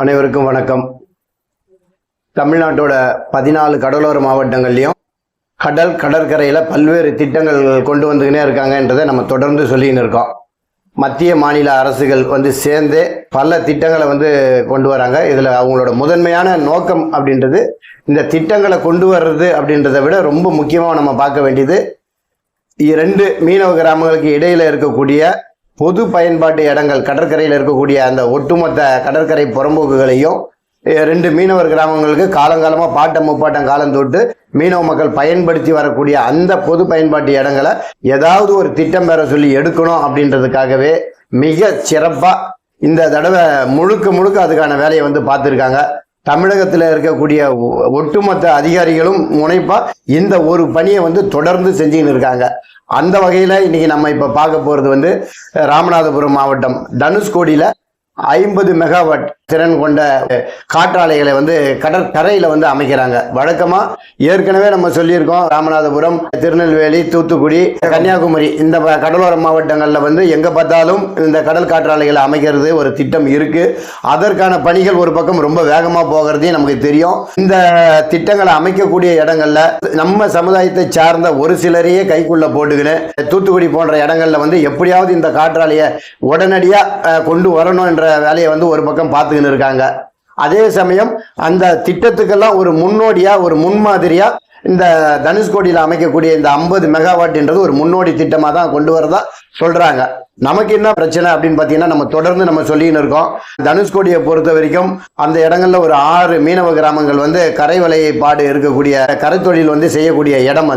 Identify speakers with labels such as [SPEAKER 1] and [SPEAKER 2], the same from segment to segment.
[SPEAKER 1] அனைவருக்கும் வணக்கம். தமிழ்நாட்டோட 14 கடலோர மாவட்டங்கள்லையும் கடற்கரையில் பல்வேறு திட்டங்கள் கொண்டு வந்துக்கினே இருக்காங்கன்றதை நம்ம தொடர்ந்து சொல்லின்னு இருக்கோம். மத்திய மாநில அரசுகள் சேர்ந்து பல திட்டங்களை கொண்டு வராங்க. இதில் அவங்களோட முதன்மையான நோக்கம் அப்படின்றது இந்த திட்டங்களை கொண்டு வர்றது அப்படின்றத விட ரொம்ப முக்கியமாக நம்ம பார்க்க வேண்டியது 2 மீனவ கிராமங்களுக்கு இடையில் இருக்கக்கூடிய பொது பயன்பாட்டு இடங்கள், கடற்கரையில் இருக்கக்கூடிய அந்த ஒட்டுமொத்த கடற்கரை புறம்போக்குகளையும் 2 மீனவர் கிராமங்களுக்கு காலங்காலமாக பாட்டம் முப்பாட்டம் காலம் தொட்டு மீனவ மக்கள் பயன்படுத்தி வரக்கூடிய அந்த பொது பயன்பாட்டு இடங்களை ஏதாவது ஒரு திட்டம் பெற சொல்லி எடுக்கணும் அப்படின்றதுக்காகவே மிக சிறப்பாக இந்த தடவை முழுக்க அதுக்கான வேலையை பார்த்துருக்காங்க. தமிழகத்தில் இருக்கக்கூடிய ஒட்டுமொத்த அதிகாரிகளும் முனைப்பா இந்த ஒரு பணியை தொடர்ந்து செஞ்சுன்னு இருக்காங்க. அந்த வகையில் இன்னைக்கு நம்ம இப்போ பார்க்க போகிறது ராமநாதபுரம் மாவட்டம் தனுஷ்கோடியில் 50 மெகாவாட் திறன் கொண்ட காற்றாலைகளை கடற்கரையில் அமைக்கிறாங்க. வழக்கமாக ஏற்கனவே நம்ம சொல்லியிருக்கோம், ராமநாதபுரம், திருநெல்வேலி, தூத்துக்குடி, கன்னியாகுமரி இந்த கடலோர மாவட்டங்களில் எங்கே பார்த்தாலும் இந்த கடல் காற்றாலைகளை அமைக்கிறது ஒரு திட்டம் இருக்குது. அதற்கான பணிகள் ஒரு பக்கம் ரொம்ப வேகமாக போகிறதையும் நமக்கு தெரியும். இந்த திட்டங்களை அமைக்கக்கூடிய இடங்களில் நம்ம சமுதாயத்தை சார்ந்த ஒரு சிலரையே கைக்குள்ளே போட்டுக்கின்னு தூத்துக்குடி போன்ற இடங்களில் எப்படியாவது இந்த காற்றாலையை உடனடியாக கொண்டு வரணும் என்ற வேலையை ஒரு பக்கம் பார்த்துக்கின்னு இருக்காங்க. அதே சமயம் அந்த திட்டத்துக்கெல்லாம் ஒரு முன்னோடியா, ஒரு முன்மாதிரியா இந்த தனுஷ்கோடியில் அமைக்கக்கூடிய இந்த 50 மெகாவாட்ன்றது ஒரு முன்னோடி திட்டமாக தான் கொண்டு வரதா சொல்றாங்க. நமக்கு என்ன பிரச்சனை அப்படின்னு பார்த்தீங்கன்னா, நம்ம தொடர்ந்து சொல்லின்னு இருக்கோம். தனுஷ்கோடியை பொறுத்த வரைக்கும் அந்த இடங்கள்ல ஒரு 6 மீனவ கிராமங்கள் கரை வலைப்பாடு இருக்கக்கூடிய கரை தொழில் செய்யக்கூடிய இடம்.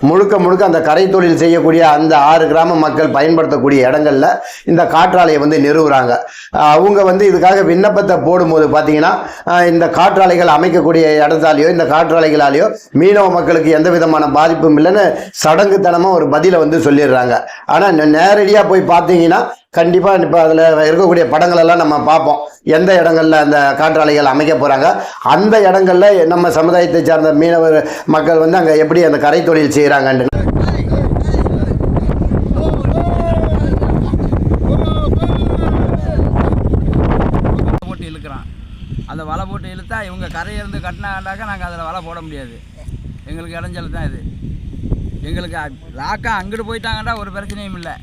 [SPEAKER 1] முழுக்க அந்த கரை தொழில் செய்யக்கூடிய அந்த 6 கிராம மக்கள் பயன்படுத்தக்கூடிய இடங்கள்ல இந்த காற்றாலையை நிறுவுறாங்க. அவங்க இதுக்காக விண்ணப்பத்தை போடும்போது பார்த்தீங்கன்னா, இந்த காற்றாலைகள் அமைக்கக்கூடிய இடத்தாலேயோ இந்த காற்றாலைகளாலேயோ மீனவ மக்களுக்கு எந்த விதமான பாதிப்பும் இல்லைன்னு சடங்குத்தனமா ஒரு பதிலை சொல்லிடுறாங்க. ஆனா நேரடியாக போய் பார்த்தீங்கன்னா கண்டிப்பா இப்ப அதுல இருக்கக்கூடிய படங்கள் எல்லாம் நம்ம பார்ப்போம். எந்த இடங்கள்ல அந்த காற்றாலைகள் அமைக்க போறாங்க, அந்த இடங்கள்ல நம்ம சமுதாயத்தை சார்ந்த மீனவர் மக்கள் அங்க எப்படி அந்த கரை தொழில் செய்யறாங்க.
[SPEAKER 2] அந்த வலை போட்டு இழுத்தா இவங்க கரையிலிருந்து கட்டினாண்டாக்கா நாங்கள் அதில் வலை போட முடியாது. எங்களுக்கு இடைஞ்சல் தான் இது. எங்களுக்கு லாக்கா அங்கிட்டு போயிட்டாங்கண்டா ஒரு பிரச்சனையும் இல்லை.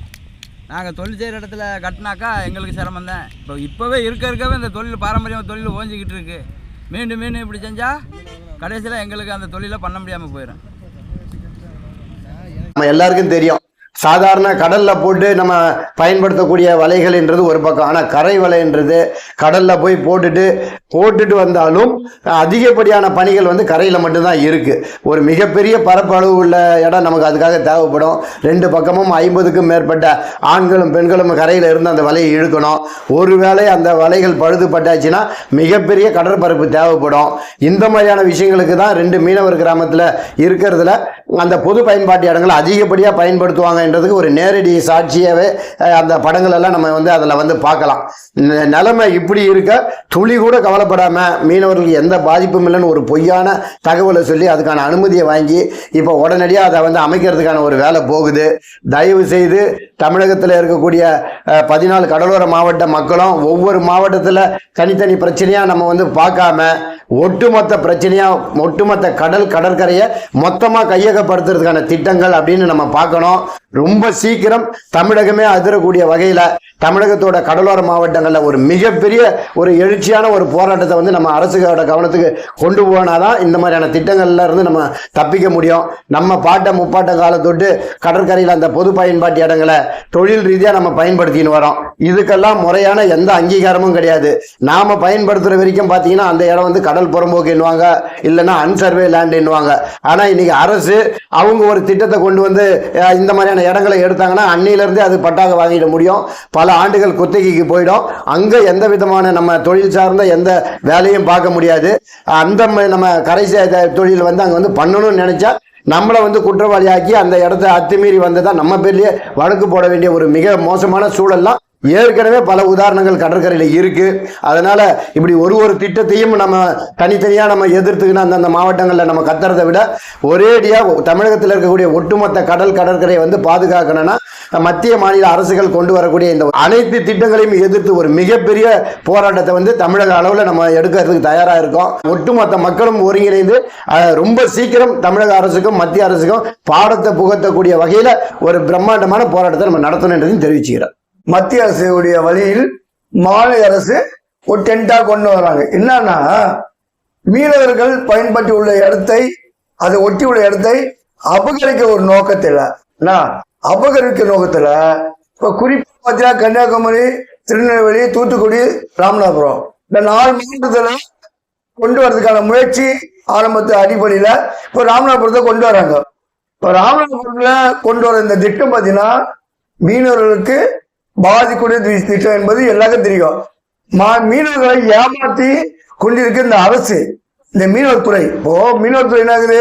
[SPEAKER 2] நாங்கள் தொழில் செய்கிற இடத்துல கட்டினாக்கா எங்களுக்கு சிரமம் தான். இப்போவே இருக்கவே இந்த தொழில் பாரம்பரிய தொழில் ஓஞ்சிக்கிட்டு இருக்கு. மீண்டும் இப்படி செஞ்சால் கடைசியில் எங்களுக்கு அந்த தொழிலை பண்ண முடியாமல் போயிடும்.
[SPEAKER 1] நம்ம எல்லாருக்கும் தெரியும், சாதாரண கடல்ல போட்டு நம்ம பயன்படுத்தக்கூடிய வலைகள்ன்றது ஒரு பக்கம். ஆனால் கரை வலைன்றது கடல்ல போய் போட்டுட்டு வந்தாலும் அதிகப்படியான பணிகள் கரையில் மட்டும்தான் இருக்கு. ஒரு மிகப்பெரிய பரப்பளவு உள்ள இடம் நமக்கு அதுக்காக தேவைப்படும். 2 பக்கமும் 50க்கும் மேற்பட்ட ஆண்களும் பெண்களும் கரையில் இருந்து அந்த வலையை இழுக்கணும். ஒருவேளை அந்த வலைகள் பழுதுபட்டாச்சுன்னா மிகப்பெரிய கடற்பரப்பு தேவைப்படும். இந்த மாதிரியான விஷயங்களுக்கு தான் 2 மீனவர் கிராமத்தில் இருக்கிறதுல அந்த பொது பயன்பாட்டு இடங்களை அதிகப்படியாக பயன்படுத்துவாங்க என்றதுக்கு ஒரு நேரடி சாட்சியாகவே அந்த படங்கள் எல்லாம் நம்ம அதில் பார்க்கலாம். நிலைமை இப்படி இருக்க துளி கூட கவலைப்படாமல் மீனவர்களுக்கு எந்த பாதிப்பும் இல்லைன்னு ஒரு பொய்யான தகவலை சொல்லி அதுக்கான அனுமதியை வாங்கி இப்போ உடனடியாக அதை அமைக்கிறதுக்கான ஒரு வேலை போகுது. தயவு செய்து தமிழகத்தில் இருக்கக்கூடிய 14 கடலோர மாவட்ட மக்களும் ஒவ்வொரு மாவட்டத்தில் தனித்தனி பிரச்சனையாக நம்ம பார்க்காம ஒட்டுமொத்த பிரச்சனையாக ஒட்டுமொத்த கடற்கரையை மொத்தமாக கையகப்படுத்துறதுக்கான திட்டங்கள் அப்படின்னு நம்ம பார்க்கணும். ரொம்ப சீக்கிரம் தமிழகமே அதிரக்கூடிய வகையில் தமிழகத்தோட கடலோர மாவட்டங்களில் ஒரு மிகப்பெரிய ஒரு எழுச்சியான ஒரு போராட்டத்தை நம்ம அரசுகளோட கவனத்துக்கு கொண்டு போனாதான் இந்த மாதிரியான திட்டங்கள்ல இருந்து நம்ம தப்பிக்க முடியும். நம்ம பாட்டம் முப்பாட்டம் காலத்தொட்டு கடற்கரையில் அந்த பொது பயன்பாட்டு இடங்களை தொழில் ரீதியாக நம்ம பயன்படுத்தின்னு வரோம். இதுக்கெல்லாம் முறையான எந்த அங்கீகாரமும் கிடையாது. நாம பயன்படுத்துகிற வரைக்கும் பார்த்தீங்கன்னா அந்த இடம் கடல் புறம்போக்கு என்னவாங்க, இல்லைன்னா அன்சர்வே லேண்ட் என்னவாங்க. ஆனால் இன்னைக்கு அரசு அவங்க ஒரு திட்டத்தை கொண்டு இந்த மாதிரியான இடங்களை எடுத்தாங்கன்னா அன்னையிலிருந்தே அது பட்டாக வாங்கிட முடியும். பல ஆண்டுகள் குத்தகைக்கு போயிடும். அங்கே எந்த விதமான நம்ம தொழில் சார்ந்த எந்த வேலையும் பார்க்க முடியாது. அந்த நம்ம கரை தொழில் அங்கே பண்ணணும்னு நினைச்சா நம்மளை குற்றவாளியாக்கி அந்த இடத்த அத்துமீறி வந்ததான் நம்ம பேர்லயே வழக்கு போட வேண்டிய ஒரு மிக மோசமான சூழல்லாம் ஏற்கனவே பல உதாரணங்கள் கடற்கரையில் இருக்கு. அதனால இப்படி ஒரு திட்டத்தையும் நம்ம தனித்தனியாக நம்ம எதிர்த்துக்கினா அந்தந்த மாவட்டங்களில் நம்ம கத்துறதை விட ஒரேடியாக தமிழகத்தில் இருக்கக்கூடிய ஒட்டுமொத்த கடற்கரையை வந்து பாதுகாக்கணும்னா மத்திய மாநில அரசுகள் கொண்டு வரக்கூடிய இந்த அனைத்து திட்டங்களையும் எதிர்த்து ஒரு மிகப்பெரிய போராட்டத்தை வந்து தமிழக அளவில் நம்ம எடுக்கிறதுக்கு தயாராக இருக்கோம். ஒட்டுமொத்த மக்களும் ஒருங்கிணைந்து ரொம்ப சீக்கிரம் தமிழக அரசுக்கும் மத்திய அரசுக்கும் பாடத்தை புகத்தக்கூடிய வகையில் ஒரு பிரம்மாண்டமான போராட்டத்தை நம்ம நடத்தணும் என்றதையும் தெரிவிச்சுக்கிறோம்.
[SPEAKER 3] மத்திய அரசுடைய வழியில் மாநில அரசு ஒரு டென்டா கொண்டு வராங்க. என்னன்னா, மீனவர்கள் பயன்படுத்தி உள்ள இடத்தை, அதை ஒட்டி உள்ள இடத்தை அபகரிக்க ஒரு நோக்கத்தில் அபகரிக்க நோக்கத்துல இப்ப குறிப்பா பார்த்தீங்கன்னா கன்னியாகுமரி, திருநெல்வேலி, தூத்துக்குடி, ராமநாதபுரம் இந்த 4 மாவட்டத்துல கொண்டு வரதுக்கான முயற்சி ஆரம்பத்து அடிப்படையில இப்ப ராமநாதபுரத்தை கொண்டு வராங்க. இப்ப ராமநாதபுரத்துல கொண்டு வர இந்த திட்டம் பார்த்தீங்கன்னா மீனவர்களுக்கு பாதிக்கூடிய திட்டம் என்பது எல்லாருக்கும் தெரியும். மீனவர்களை ஏமாற்றி கொண்டிருக்க இந்த அரசு, இந்த மீனவர் துறை. இப்போ மீனவர் துறை என்ன ஆகுது,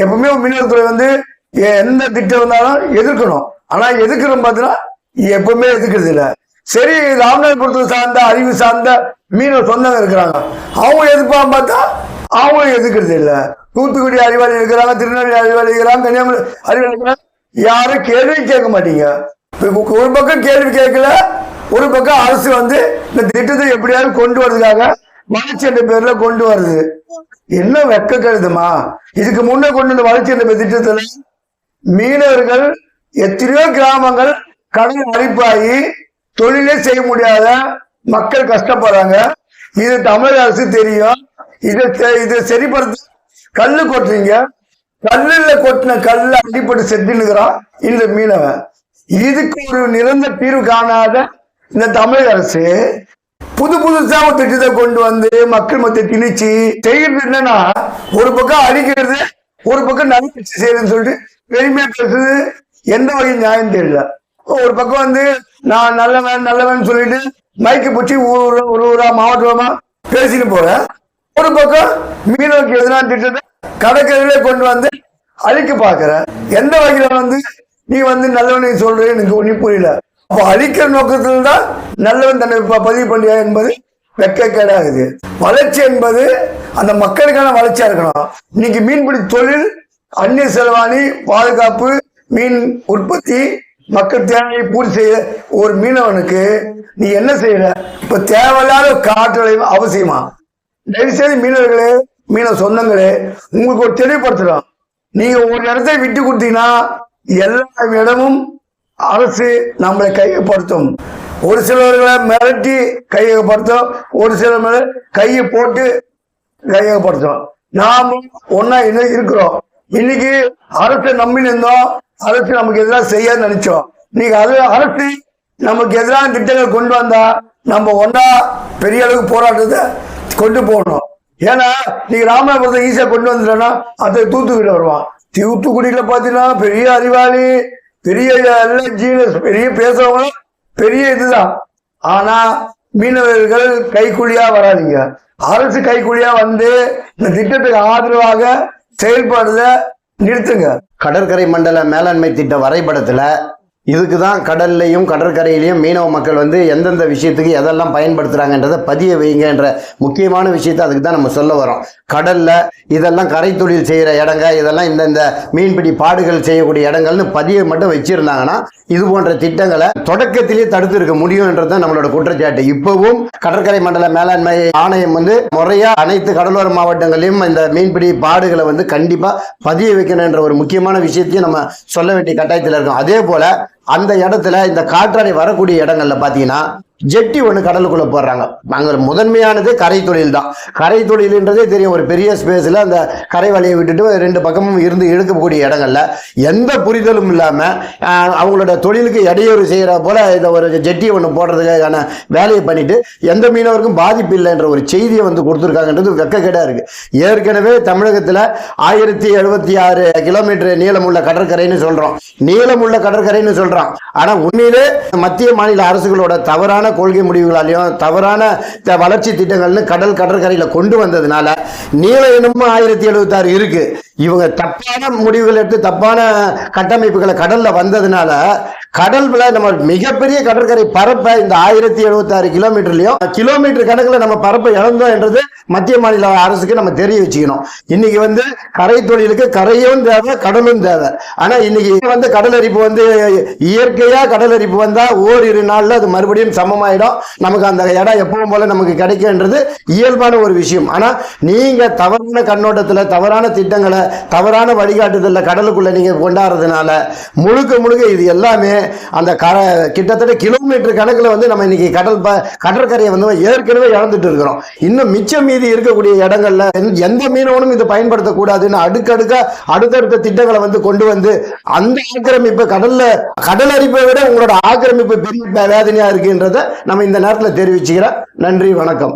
[SPEAKER 3] எப்பவுமே மீனவர் துறை வந்து எந்த திட்டம் வந்தாலும் எதிர்க்கணும். ஆனா எதிர்க்கிறோம் பார்த்தீங்கன்னா எப்பவுமே எதிர்க்கிறது இல்லை. சரி, ராமநாதபுரத்தை சார்ந்த அறிவு சார்ந்த மீனவர் சொந்தங்க இருக்கிறாங்க, அவங்க எதிர்ப்பாங்க பார்த்தா அவங்களும் எதிர்க்கிறது இல்லை. தூத்துக்குடி அறிவாளி இருக்கிறாங்க, திருநெல்வேலி அறிவாளி இருக்கிறாங்க, கன்னியாகுமரி அறிவாளி இருக்கிறாங்க, யாரும் கேள்வி கேட்க மாட்டீங்க. ஒரு பக்கம் கேள்வி கேட்கல, ஒரு பக்கம் அரசு வந்து இந்த திட்டத்தை எப்படியாவது கொண்டு வரதுக்காக வளர்ச்சி என்ற பேர்ல கொண்டு வருது. என்ன வெக்க கருதுமா? இதுக்கு முன்னே கொண்டு வந்த வளர்ச்சி என்ற திட்டத்துல மீனவர்கள் எத்தனையோ கிராமங்கள் கடல் அரிப்பாகி தொழிலே செய்ய முடியாத மக்கள் கஷ்டப்படுறாங்க. இது தமிழக அரசு தெரியும். இதை சரிப்படுத்த கல்லு கொட்டுறீங்க, கல்லுல கொட்டின கல்ல அடிப்பட்டு செத்துனுக்குறான் இந்த மீனவன். இதுக்கு ஒரு நிரந்தர தீர்வு காணாத இந்த தமிழக அரசு புதுசா ஒரு திட்டத்தை கொண்டு வந்து மக்கள் மத்திய திணிச்சு செய்யறது என்னன்னா, ஒரு பக்கம் அடிக்கிறது, ஒரு பக்கம் நல்ல செய்யறதுன்னு சொல்லிட்டு பெருமையா பேசுறது எந்த வகை நியாயம் தெரியல. ஒரு பக்கம் வந்து நான் நல்லவன் சொல்லிட்டு மைக்கு பிடிச்சி ஊரா மாவட்டமா பேசிட்டு போறேன். ஒரு பக்கம் மீனவருக்கு எதிரான திட்டத்தை கடற்கரையில கொண்டு வந்து அழிக்க பாக்குற. எந்த வகையில வந்து நீ வந்து நல்லவனை சொல்ற எனக்கு ஒன்னும் புரியல. அப்போ அழிக்கிற நோக்கத்தில் தான் நல்லவன் தன்னை பதிவு பண்ணியா என்பது வெட்கக்கேடாகுது. வளர்ச்சி என்பது அந்த மக்களுக்கான வளர்ச்சியா இருக்கணும். இன்னைக்கு மீன்பிடி தொழில், அந்நிய செலவாணி, பாதுகாப்பு, மீன் உற்பத்தி, மக்கள் தேவையை பூர்த்தி செய்ய ஒரு மீனவனுக்கு நீ என்ன செய்யற? இப்ப தேவையில்லாத காற்றலை அவசியமா? தயவுசெய்து மீனவர்களே, மீனவ சொந்தங்களே, உங்களுக்கு ஒரு தெளிவுபடுத்துறோம். நீங்க ஒரு இடத்தை விட்டு கொடுத்தீங்கன்னா எல்லா இடமும் அரசு நம்மளை கையப்படுத்தும். ஒரு சிலர்களை மிரட்டி கையகப்படுத்தும், ஒரு சிலர் மேல கையை போட்டு கையகப்படுத்தும். நாம ஒன்னா இன்னும் இருக்கிறோம். இன்னைக்கு அரசை நம்பி இருந்தோம், அரசு நமக்கு எதிராக செய்ய நினைச்சோம். இன்னைக்கு அது அரசு நமக்கு எதிரான திட்டங்கள் கொண்டு வந்தா நம்ம ஒன்னா பெரிய அளவுக்கு போராட்டத்தை கொண்டு போகணும். ஏன்னா நீங்க ராமநாதபுரத்தை ஈஸியா கொண்டு வந்துட்டோம்னா அதை தூத்துக்குடி வருவான். தூத்துக்குடியில பாத்தீங்கன்னா பெரிய அறிவாளி, பெரிய எல்லாம் ஜீனஸ், பெரிய பேசுறவங்க பெரிய இதுதான். ஆனா மீனவர்கள் கைக்கூலியா வராதிங்க. அரசு கைக்கூலியா வந்து இந்த திட்டத்துக்கு ஆதரவாக செயல்படுறத நிறுத்துங்க.
[SPEAKER 1] கடற்கரை மண்டல மேலாண்மை திட்ட வரைபடத்துல இதுக்கு தான் கடல்லையும் கடற்கரையிலையும் மீனவ மக்கள் வந்து எந்தெந்த விஷயத்துக்கு எதெல்லாம் பயன்படுத்துகிறாங்கன்றதை பதிய வைங்கன்ற முக்கியமான விஷயத்தை அதுக்கு தான் நம்ம சொல்ல வரோம். கடலில் இதெல்லாம் கரை தொழில் செய்கிற இடங்க, இதெல்லாம் இந்த மீன்பிடி பாடுகள் செய்யக்கூடிய இடங்கள்னு பதிய மட்டும் வச்சுருந்தாங்கன்னா இது போன்ற திட்டங்களை தொடக்கத்திலேயே தடுத்து இருக்க முடியும்ன்றது தான் நம்மளோட குற்றச்சாட்டு. இப்போவும் கடற்கரை மண்டல மேலாண்மை ஆணையம் வந்து முறையாக அனைத்து கடலோர மாவட்டங்களையும் இந்த மீன்பிடி பாடுகளை வந்து கண்டிப்பாக பதிய வைக்கணுன்ற ஒரு முக்கியமான விஷயத்தையும் நம்ம சொல்ல வேண்டிய கட்டாயத்தில் இருக்கோம். அதே போல் அந்த இடத்துல இந்த காற்றாலை வரக்கூடிய இடங்கள்ல பாத்தீங்கன்னா ஜெட்டி ஒன்று கடலுக்குள்ள போடுறாங்க. அங்க முதன்மையானது கரை தொழில் தான். கரை தொழில்ன்றதே தெரியும். ஒரு பெரிய ஸ்பேஸ்ல அந்த கரை வலையை விட்டுட்டு 2 பக்கமும் இருந்து இழுக்கக்கூடிய இடங்கள்ல எந்த புரிதலும் இல்லாம அவங்களோட தொழிலுக்கு இடையூறு செய்யற போல இந்த ஒரு ஜெட்டி ஒன்று போடுறதுக்கான வேலையை பண்ணிட்டு எந்த மீனவருக்கும் பாதிப்பு இல்லைன்ற ஒரு செய்தியை வந்து கொடுத்துருக்காங்கன்றது வெக்கக்கேடா இருக்கு. ஏற்கனவே தமிழகத்துல 1076 கிலோமீட்டர் நீளமுள்ள கடற்கரைன்னு சொல்றோம், நீளமுள்ள கடற்கரைன்னு சொல்றோம். ஆனா உண்மையிலே மத்திய மாநில அரசுகளோட தவறான கொள்கை முடிவுகளாலையும் தவறான வளர்ச்சி திட்டங்கள்னு கடற்கரையில கொண்டு வந்ததுனால நீள என்னமோ 1076 இருக்கு. இவங்க தப்பான முடிவுகள் எடுத்து தப்பான கட்டமைப்புகளை கடல்ல வந்ததுனால கடல்ல நம்ம மிகப்பெரிய கடற்கரை பரப்பை இந்த 1076 கிலோமீட்டர்லயும் கிலோமீட்டர் கணக்குல நம்ம பரப்பை இழந்தோம் என்றது மத்திய மாநில அரசுக்கு நம்ம தெரிய வச்சுக்கணும். இன்னைக்கு வந்து கரை தொழிலுக்கு கரையும் தேவை, கடலும் தேவை. ஆனா இன்னைக்கு வந்து கடலரிப்பு வந்து இயற்கையா கடலரிப்பு வந்தா ஓரிரு நாள்ல அது மறுபடியும் சமமாயிடும். நமக்கு அந்த இடம் எப்பவும் போல நமக்கு கிடைக்கும்ன்றது இயல்பான ஒரு விஷயம். ஆனா நீங்க தவறான கண்ணோட்டத்துல தவறான திட்டங்களை தவறான வழிகாட்டுதல்ல கடலுக்குள்ள நீங்க கொண்டாடுறதுனால முழுக்க இது எல்லாமே அந்த கிட்டத்தட்ட கிலோமீட்டர் கணக்குல வந்து நம்ம இன்னைக்கு கடற்கரையை வந்து ஏற்கனவே இழந்துட்டு இருக்கிறோம். இன்னும் மிச்சம் மீதி இருக்கக்கூடிய இடங்கள்ல எந்த மீனவனும் இதை பயன்படுத்தக்கூடாதுன்னு அடுத்தடுத்த திட்டங்களை வந்து கொண்டு வந்து அந்த ஆக்கிரமிப்பு கடலரிப்பை விட உங்களோட ஆக்கிரமிப்பு பெரிய வேதனையா இருக்குன்றத நம்ம இந்த நேரத்தில் தெரிவிச்சுக்கிறேன். நன்றி, வணக்கம்.